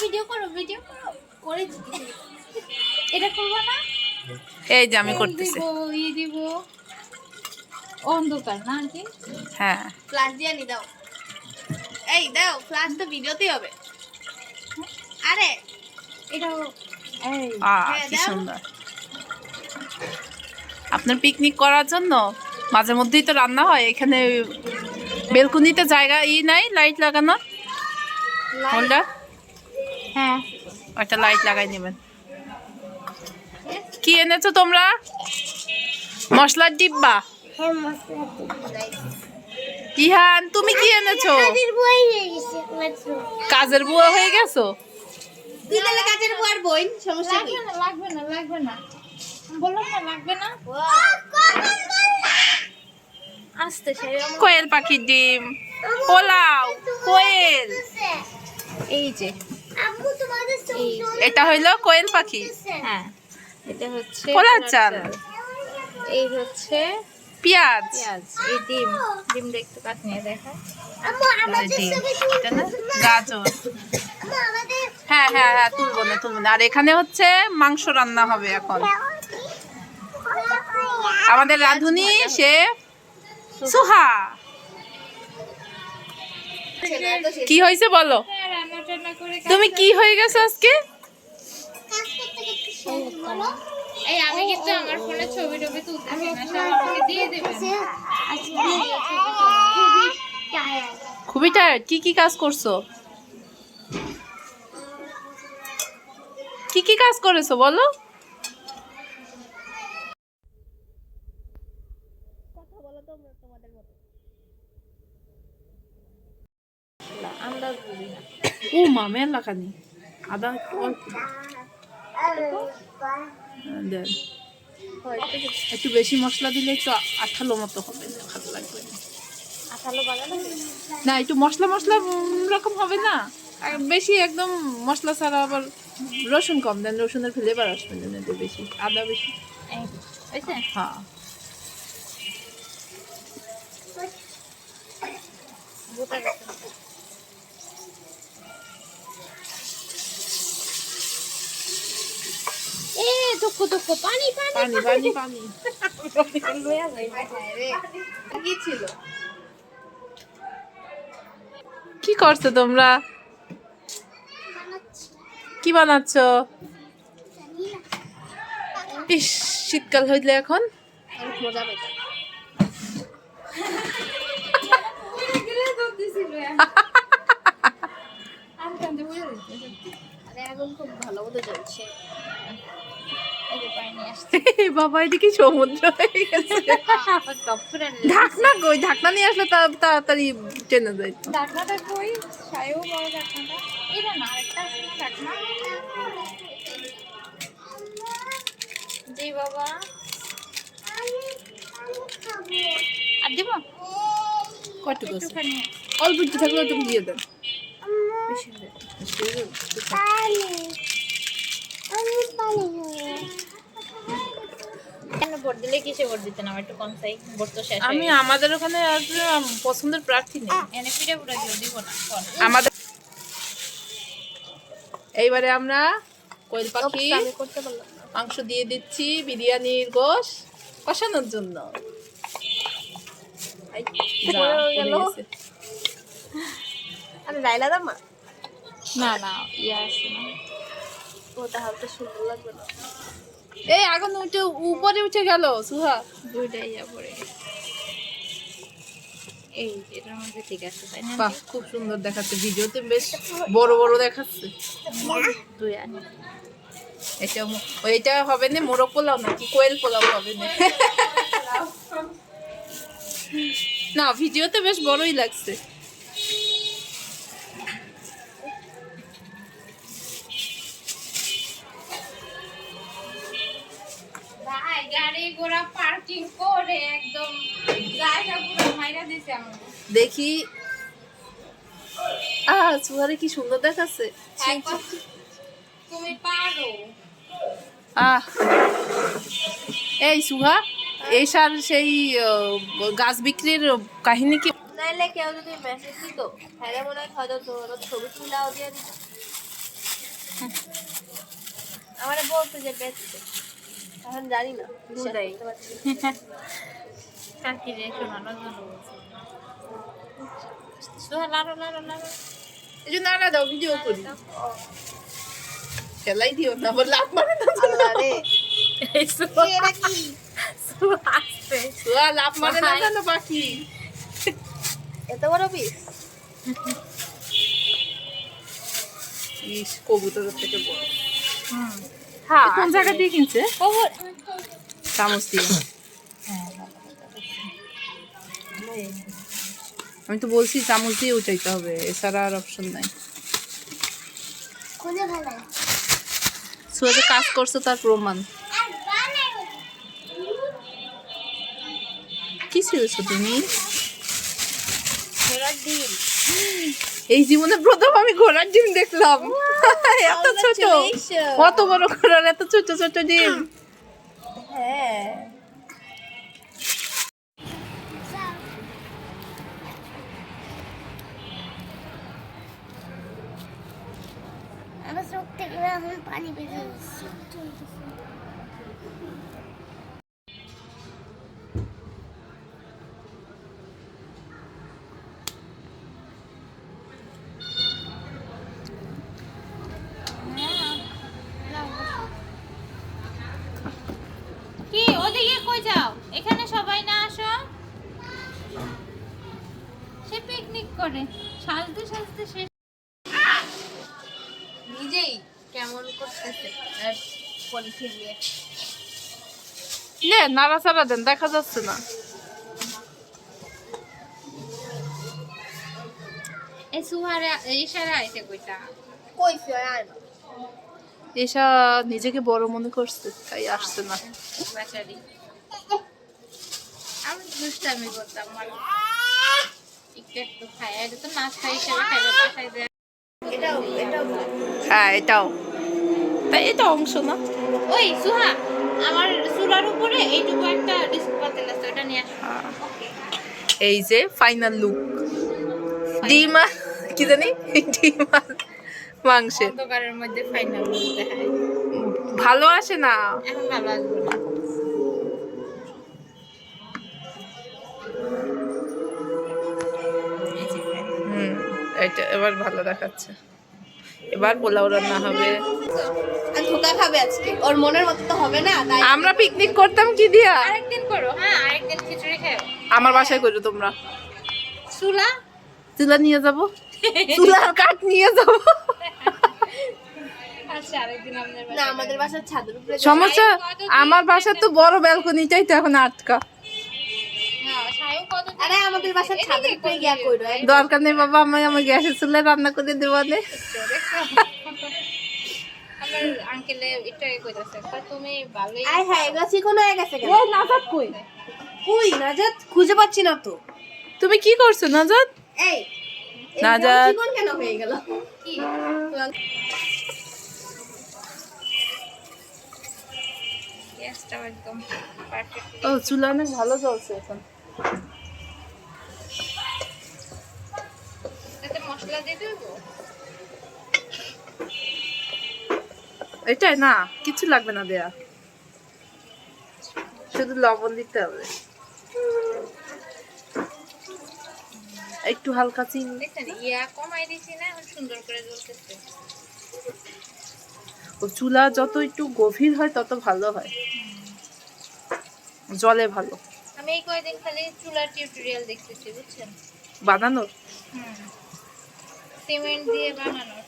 Video করো করে এটা করবা না? এই যে আমি করতেছি। দিব অন্ধকার না আন্টি? হ্যাঁ ফ্ল্যাশ দিয়ে নি দাও। এই দাও ফ্ল্যাশ তো ভিডিওতেই হবে। আরে এটা এই কি সুন্দর। আপনার পিকনিক করার জন্য মাঝে মধ্যেই তো রান্না হয় এখানে। বেলকুনিতে জায়গা নাই লাইট লাগানো হোল্ডার। হ্যাঁ একটা লাইট লাগাই নেবেন। কি এনেছো তোমরা? মশলার ডিব্বা। ইহান তুমি কি এনেছো? কাজের বুয়া হয়ে গেছো? তুই তাহলে কাজের বুয়ার বই, সমস্যা কি? লাগবে না বললাম না লাগবে না। আস্তে কোয়েল পাখির ডিম, পোলাও, কোয়েল। এই যে এটা হইলো কোয়েল পাখি। হ্যাঁ এটা হচ্ছে পোলার চাল। এই হচ্ছে পেঁয়াজ। এই ডিম একটু কাট নিয়ে দেখা। এটা না গাজর। হ্যাঁ হ্যাঁ হ্যাঁ তুলবো না। আর এখানে হচ্ছে মাংস রান্না হবে এখন। আমাদের রাঁধুনি শেফ সুহা। কি হয়েছে বলো? তুমি কি হয়ে গেছো আজকে? এই আমি কিন্তু আমার ফোনে ছবি তুলতেছি না, সবাই দিয়ে দেবেন। খুবই টায়ার্ড। কি কাজ করছো? কি কাজ করেছো বলো? ও মা মেলা খানি আদা দেন। একটু বেশি মশলা দিলে একটু আঠালো মতো হবে, ভালো লাগবে না। না একটু মশলা রকম হবে না, আর বেশি একদম মশলা ছাড়া আবার রসুন কম দেন, রসুনের ফ্লেভার আসবে না বেশি, আদা বেশি। হ্যাঁ পানি কি করছো তোমরা? কি বানাচ্ছ? ইস শীতকাল হইলে এখন মজা পেতাম। এখন খুব ভালো মতো চলছে। বাবা এদিকে সমুদ্র হয়ে গেছে। ঢাকনা কই? ঢাকনা নিয়ে আসলে তাড়াতাড়ি টেনে যায়। ঢাকনাটা কই? সায়ও বড় ঢাকনাটা। এটা না, আরেকটা আছে ঢাকনা। জি বাবা। আর দিব? কতটুকু আছে? অল্প একটু থাকলে ওটুকু দিয়ে দেন। আমি আমাদের ওখানে পছন্দের প্রার্থী নেই। আমাদের এইবারে আমরা কোয়েল পাখি মাংস দিয়ে দিচ্ছি বিরিয়ানির গোশ কষানোর জন্য। না না ইয়া আছে না, ওটা হালকা সুন্দর লাগবে না। এই আগুন উপরে উঠে গেল সুহা। দুইটা ইয়া পড়ে গেছে। এই এটার মধ্যে ঠিক আছে তাই না? বাহ খুব সুন্দর দেখাচ্ছে, ভিডিওতে বেশ বড় দেখাচ্ছে। দুই আনি এটা হবে না মোরগ পোলাও নাকি কোয়েল পোলাও হবে না? না ভিডিওতে বেশ বড়ই লাগছে। ভাই গাড়ি ঘোড়া পার্কিং করে একদম জায়গা পুরো মাইরা দিছে আমাদের। দেখি সুহারে কি সুন্দর দেখাচ্ছে। তুমি পারো। এই সুহা এই সার সেই গাছ বিক্রির কাহিনী কি? নাইলে কেউ যদি মেসেজ দিত তাহলে মনে হয় হয়তো তোর ছবি তুলাও দিয়ে দিত। আমারে বলতে যে বেচতে, এখন জানি না বুঝাই। বুঝতে পারছি কাকি রে শোনানোর জন্য বলছি। সোহা লাড়ো লাড়ো লাড়ো, এই যে নাড়া দাও, ভিডিও করি। খেলাই দিও না, আবার লাভ মানে না। আল্লাহ রে এই সোহা, এটা কি সোহা আসছে, সোহা লাভ মানে না জানো পাখি। এত বড় পিস? ইস, কবুতরের থেকে বড়। হ্যাঁ, কোন জায়গা দিয়ে কিনছে? চামচ দিয়ে। আমি তো বলছি চামচ দিয়ে উঠাইতে হবে, এছাড়া আর অপশন নাই। খুঁজে ভালো সোজা কাজ করছো তার প্রমাণ। কি ছিলছো তুমি? ঘোড়ার ডিম। এই জীবনে প্রথম আমি ঘোড়ার ডিম দেখলাম। এত ছোট, কত বড় ঘোড়ার এত ছোট ছোট ডিম। হ্যাঁ আমার চোখ থেকে এখন পানি বেরিয়ে যাচ্ছে। কি ওদিকে কই যাও? এখানে সবাই না আসো, সে পিকনিক করে সাজতে সাজতে শেষ। নিজেই কেমন করতেছে আর পলিথিন নিয়ে। নে নাড়াচাড়া দেন, দেখা যাচ্ছে না। এই সুহারে ইশারা আইতে কইতা কইছে আর না। এসা নিজেকে বড় মনে করছে, তাই আসছে না। বাচারি আমি দুষ্টামি করতাম, মানে একটু একটু খাই, এটা তো নাস্তা হিসেবে খাইবে, বাসায় দেয়। এটাও হ্যাঁ এটাও, তাই এটা অংশ না। ওই সুহা, আমার চুলার উপরে এইটুকু একটা ডিস্ক পাতিল আছে, ওটা নিয়ে আসো। এই যে ফাইনাল লুক, ডিম আর কি জানি, ডিম আর মাংসের। অন্ধকারের মধ্যে ফাইনাল দেখায়, ভালো আসে না। এখন ভালো আসবে না। হুম, এটা এবার ভালো দেখাচ্ছে। এবার পোলাও রান্না হবে। আর ধোকা খাবে আজকে, ওর মনের মতো তো হবে না তাই। আমরা পিকনিক করতাম কি দিয়া? আরেকদিন করো, হ্যাঁ আরেকদিন খিচুড়ি খাও। আমার বাসায় করো তোমরা। চুলা চুলা নিয়ে যাব, চুলার কাঠ নিয়ে যাব। আচ্ছা আরেকদিন আমাদের না আমাদের বাসার ছাদের উপরে সমস্যা, আমার বাসার তো বড় ব্যালকনিটাই তো এখন আটকা। আরে আমাদের বাসার ছাদের উপরে গিয়া কইরো। দরকার নেই বাবা, আমি আমার গ্যাসের চুলায় রান্না করে দেবো নে। আমার আঙ্কেলে এটা কইতাছে, তুমি ভালোই আয় হ্যাঁ এগুলা চিকন হয়ে গেছে কেন? ওই নাজাত কই? কই নাজাত খুঁজে পাচ্ছি না তো। তুমি কি করছো নাজাত? এই নাজাত। চিকন কেন হয়ে গেল? কি গ্যাসটা একদম পারফেক্ট। ও চুলা অনেক ভালো চলছে এখন। এতে মশলা দিয়ে দেবো। এটাই না, কিছু লাগবে না দেয়া, শুধু লবণ দিতে হবে, একটু হালকা চিনি। দেখছেন ইয়া কমাই দিছি না, এখন সুন্দর করে জ্বলতেছে। ও চুলা যত একটু গভীর হয় তত ভালো হয়, জলে ভালো। আমি এই কয়দিন খালি চুলার টিউটোরিয়াল দেখতেছি, বুঝছেন? বানানোর সিমেন্ট দিয়ে বানানোর।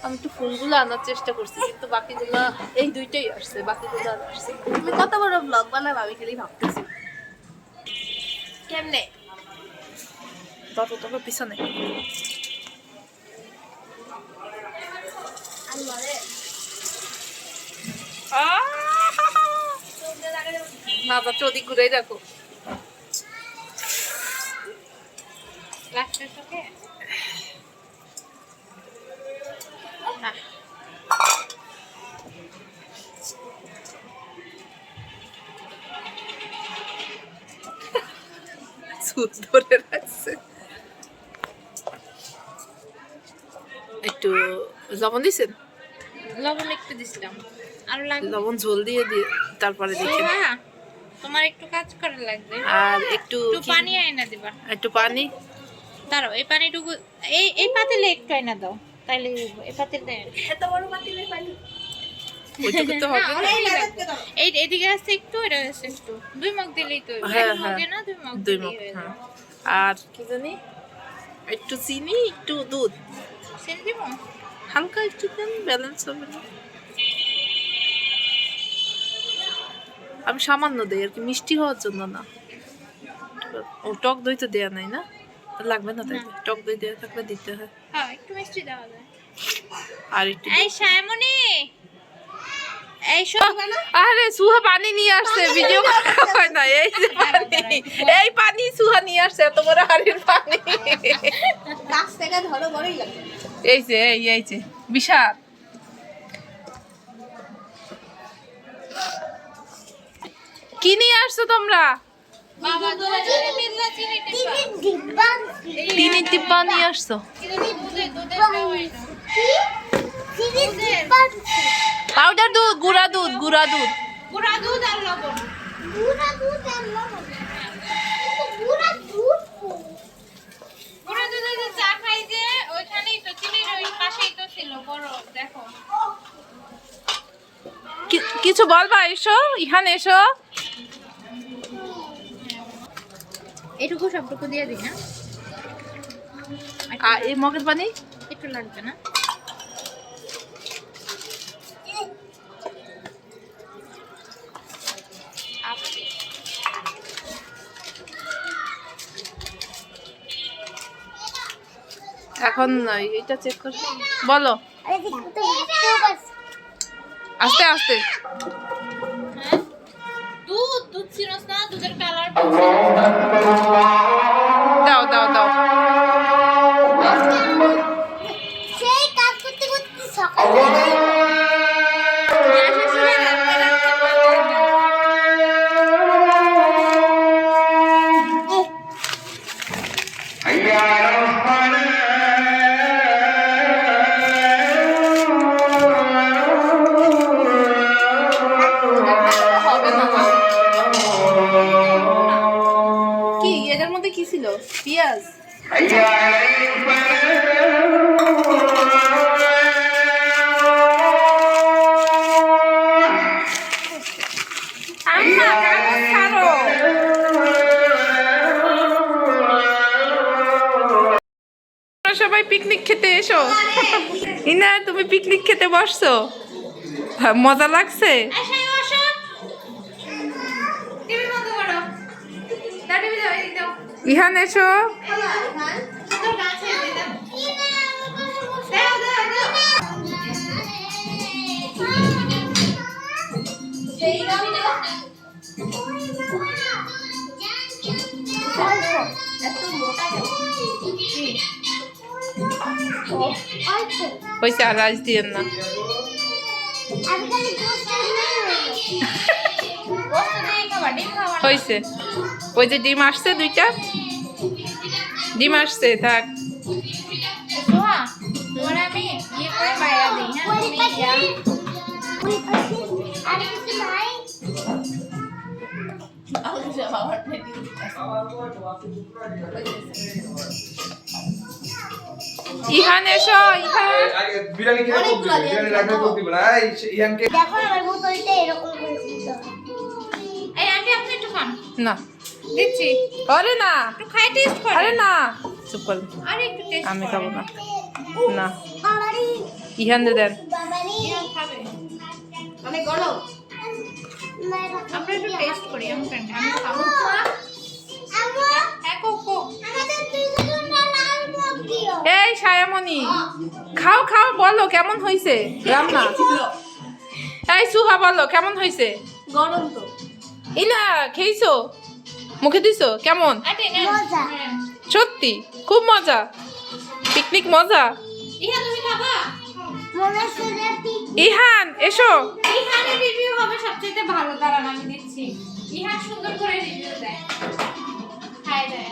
আমি একটু ফুলগুলো আনার চেষ্টা করছি, কিন্তু বাকিগুলো এই দুইটাই আসছে, বাকিগুলো আর আসছে না। তুমি কত বড় ব্লগ বানাবে আমি খালি ভাবতেছি। কেমনে? তত তত পিছনে না যাচ্ছে, ওদিক ঘুরেই রাখো। লাস্টের সাথে সুদ ধরে রাখছে। একটু লবণ দিছেন? লবণ একটু দিছিলাম, আর লাগবে লবণ ঝোল দিয়ে তারপরে দেখেন। সোহা, তোমার একটু কাজ করা লাগবে, আর একটু একটু পানি আইনা দিবা। একটু পানি দাঁড়াও, এই পানিটুকু এই পাতিলে একটু আইনা দাও, তাইলে এই পাতিলে এত বড় পাতিলে পানি ওইটুকু তো হবে না। এই এদিকে আছে একটু, এটা আছে একটু, 2 মগ দিলেই তো হইবে। হ্যাঁ, এক মগে হ্যাঁ। না 2 মগ 2 দিলেই মগ, হয়ে হ্যাঁ। যাবে। আর কি জানি একটু চিনি, একটু দুধ, চিনি দিব? হালকা একটু দেন, ব্যালেন্স হবে না। আমি সামান্য দেই আর কি, মিষ্টি হওয়ার জন্য না। ও টক দই তো দেয়া নাই না, লাগবে না তাই? টক দই দেয়া থাকলে দিতে হয়। হ্যাঁ, একটু মিষ্টি দেওয়া যায়। আর একটু এই সায়মনি, এই আরে সুহা পানি নিয়ে আসছে, ভিডিও হয় না। এই যে পানি, এই পানি সুহা নিয়ে আসছে, এত বড় হাড়ির পানি। কাছ থেকে ধরো বড়ই লাগে। এই যে এই যে বিশাল। কি নিয়ে আসছো তোমরা? বাবা দুজনে মিলে চিনি টিপা। চিনি টিপ্পা নিয়ে আসছো? দুধের খাওয়াই না। পাউডার দুধ, গুঁড়া দুধ, গুঁড়া দুধ। গুঁড়া দুধ আর লবণ। গুঁড়া দুধে যে চা খাই যে, ওইখানেই তো চিনির ওই পাশেই তো ছিল বড়, দেখো। কিছু বলবা? এসো ইহান, এসো। এটুকু সবটুকু দিয়ে দিই না? আর এই মগের পানি একটু লাগবে না? এখন এটা চেক কর, বলো আস্তে আস্তে। হ্যাঁ? দুধ চিনস না? দুধের কালার দাও দাও দাও। সেই কাজ করতে করতে সকালে কি এটার মধ্যে কি ছিল? পেঁয়াজ? সবাই পিকনিক খেতে এসো। ইনা তুমি পিকনিক খেতে বসছো? মজা লাগছে? ইহান এসো। হয়েছে, আর রাজ দিয়েন না। হয়েছে, ওই যে ডিম আসছে, 2টা ডিম আসছে, থাক। সোহা, তোমার আমি ইয়ে করে বাইরে দিই, হ্যাঁ? তুমি যা। ইহান এসো, ইহান। বিরিয়ানি খেয়ে করতে হবে, বিরিয়ানি লাগবে করতে হবে না। এই ইয়ানকে দেখো আমার বোতলটা এরকম করে খুলতে হবে। এই আন্টি, আপনি একটু খান। না, দিচ্ছি, আরে না, একটু খাই টেস্ট করে। আরে না, চুপ কর। আরে একটু টেস্ট আমি করে। খাবো না। না, বাবারি ইহান দেন। বাবারি ইহান খাবে। অনেক গরম। আমরা একটু টেস্ট করি, আমি খাবো। আম্মা হ্যাঁ, কোকো। আমাদের দুজনটা লাল মগ দিও। এই ছায়ামণি, খাও খাও, বলো কেমন হয়েছে রান্না। এই সুহা, বলো কেমন হয়েছে? গরম তো। ইনা খেয়েছো? মুখে দিছো? কেমন? আন্টি নেন। মজা। হ্যাঁ। সত্যি খুব মজা, পিকনিক মজা। ইহান, তুমি খাবা? মনে হচ্ছে ঠিক ইহান এসো। ইহানের রিভিউ হবে সবচেয়ে ভালো, দাঁড়ান আমি দিচ্ছি। ইহান সুন্দর করে রিভিউ দেয়, খাই দেয়।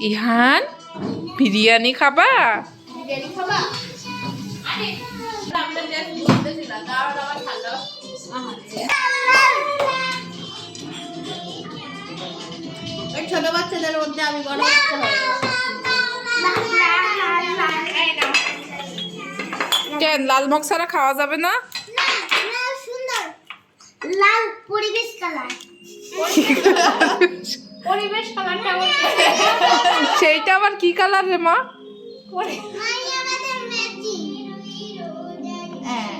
ইহান বিরিয়ানি খাবা? বিরিয়ানি খাবা? আরে আমরা জাস্ট বলতেছিলাম কারণ আমার ঠান্ডা ওই ছোট বাচ্চাদের মধ্যে আমি বড় বাচ্চা হয়ে গেলাম। কেন লাল মগ ছাড়া খাওয়া যাবে না? সুন্দর লাল পরিবেশ কালার। পরিবেশ কালারটা সেইটা আবার কি কালার রে মা? হ্যাঁ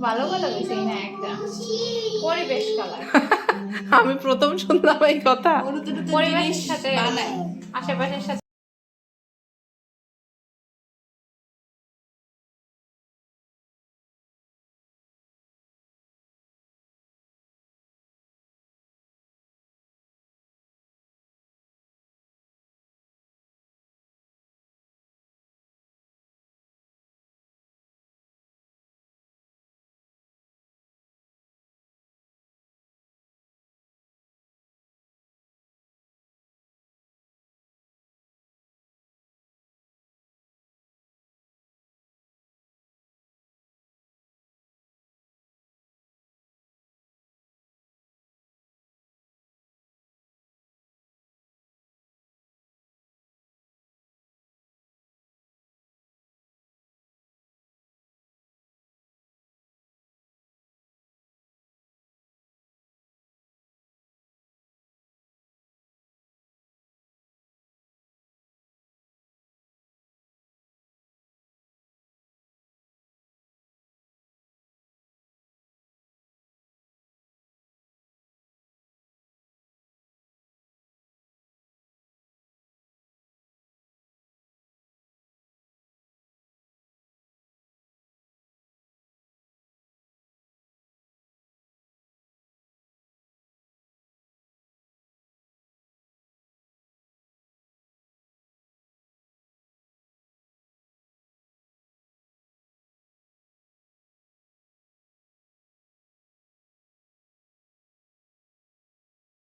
ভালো কথা কইছে না একটা পরিবেশ কালার আমি প্রথম শুনলাম এই কথা। পরিবেশের সাথে আশেপাশের সাথে